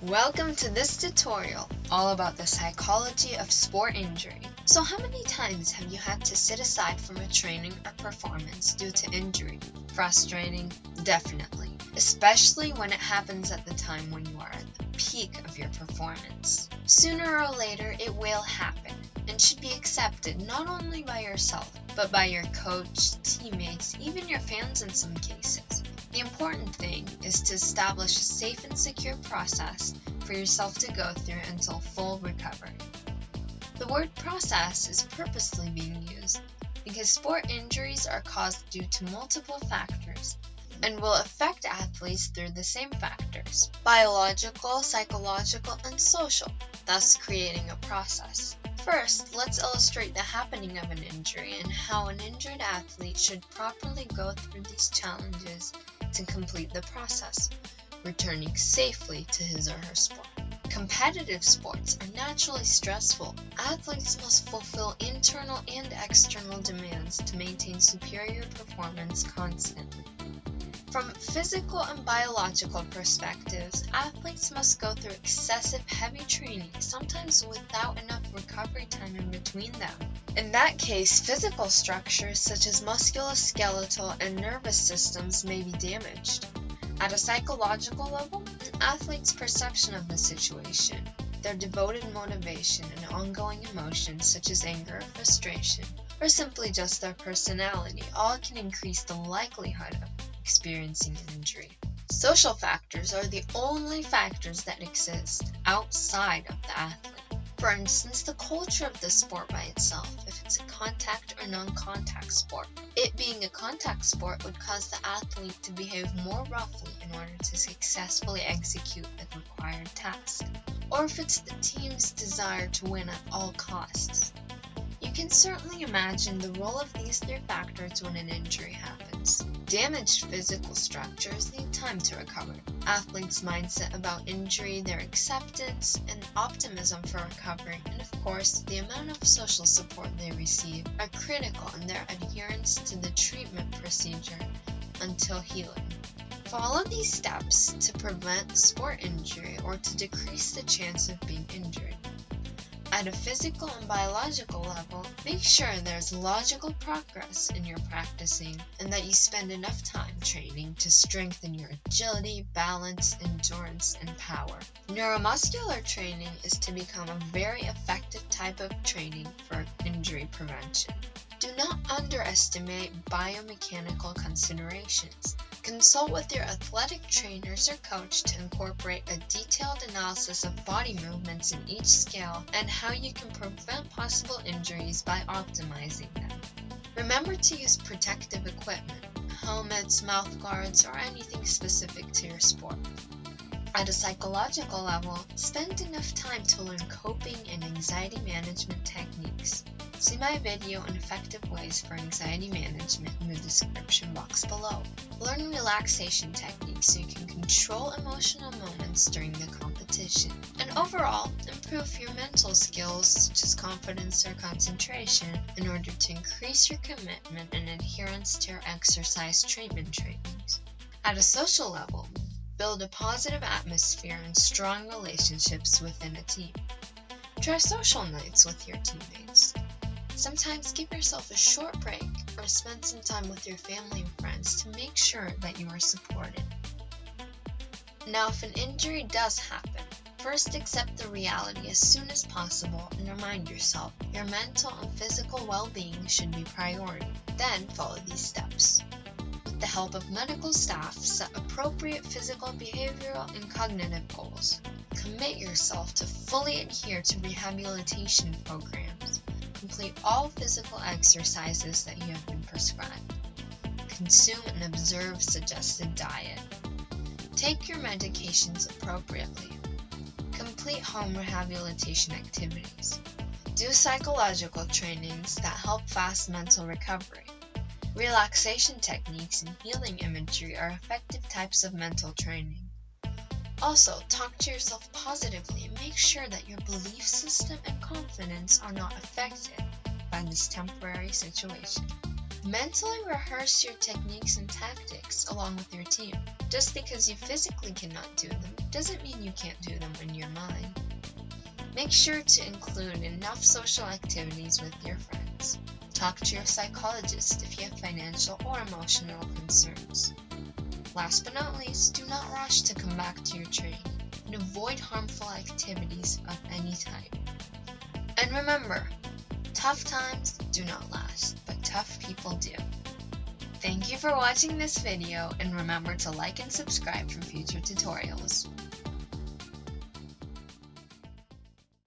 Welcome to this tutorial, all about the psychology of sport injury. So how many times have you had to sit aside from a training or performance due to injury? Frustrating? Definitely. Especially when it happens at the time when you are at the peak of your performance. Sooner or later, it will happen and should be accepted not only by yourself, but by your coach, teammates, even your fans in some cases. The important thing is to establish a safe and secure process for yourself to go through until full recovery. The word process is purposely being used because sport injuries are caused due to multiple factors and will affect athletes through the same factors: biological, psychological, and social, thus creating a process. First, let's illustrate the happening of an injury and how an injured athlete should properly go through these challenges to complete the process, returning safely to his or her sport. Competitive sports are naturally stressful. Athletes must fulfill internal and external demands to maintain superior performance constantly. From physical and biological perspectives, athletes must go through excessive heavy training, sometimes without enough recovery time in between them. In that case, physical structures such as musculoskeletal and nervous systems may be damaged. At a psychological level, an athlete's perception of the situation, their devoted motivation and ongoing emotions such as anger, frustration, or simply just their personality, all can increase the likelihood of experiencing an injury. Social factors are the only factors that exist outside of the athlete. For instance, the culture of the sport by itself, if it's a contact or non-contact sport. It being a contact sport would cause the athlete to behave more roughly in order to successfully execute the required task. Or if it's the team's desire to win at all costs. You can certainly imagine the role of these three factors when an injury happens. Damaged physical structures need time to recover. Athletes' mindset about injury, their acceptance, and optimism for recovery, and of course, the amount of social support they receive are critical in their adherence to the treatment procedure until healing. Follow these steps to prevent sport injury or to decrease the chance of being injured. At a physical and biological level, make sure there's logical progress in your practicing and that you spend enough time training to strengthen your agility, balance, endurance, and power. Neuromuscular training is to become a very effective type of training for injury prevention. Do not underestimate biomechanical considerations. Consult with your athletic trainers or coach to incorporate a detailed analysis of body movements in each scale and how you can prevent possible injuries by optimizing them. Remember to use protective equipment, helmets, mouth guards, or anything specific to your sport. At a psychological level, spend enough time to learn coping and anxiety management techniques. See my video on effective ways for anxiety management in the description box below. Learn relaxation techniques so you can control emotional moments during the competition. And overall, improve your mental skills such as confidence or concentration in order to increase your commitment and adherence to your exercise treatment trainings. At a social level, build a positive atmosphere and strong relationships within a team. Try social nights with your teammates. Sometimes give yourself a short break or spend some time with your family and friends to make sure that you are supported. Now, if an injury does happen, first accept the reality as soon as possible and remind yourself your mental and physical well-being should be priority. Then follow these steps. With the help of medical staff, set appropriate physical, behavioral, and cognitive goals. Commit yourself to fully adhere to rehabilitation programs. Complete all physical exercises that you have been prescribed. Consume and observe suggested diet. Take your medications appropriately. Complete home rehabilitation activities. Do psychological trainings that help fast mental recovery. Relaxation techniques and healing imagery are effective types of mental training. Also, talk to yourself positively and make sure that your belief system and confidence are not affected by this temporary situation. Mentally rehearse your techniques and tactics along with your team. Just because you physically cannot do them doesn't mean you can't do them in your mind. Make sure to include enough social activities with your friends. Talk to your psychologist if you have financial or emotional concerns. Last but not least, do not rush to come back to your training and avoid harmful activities of any type. And remember, tough times do not last, but tough people do. Thank you for watching this video, and remember to like and subscribe for future tutorials.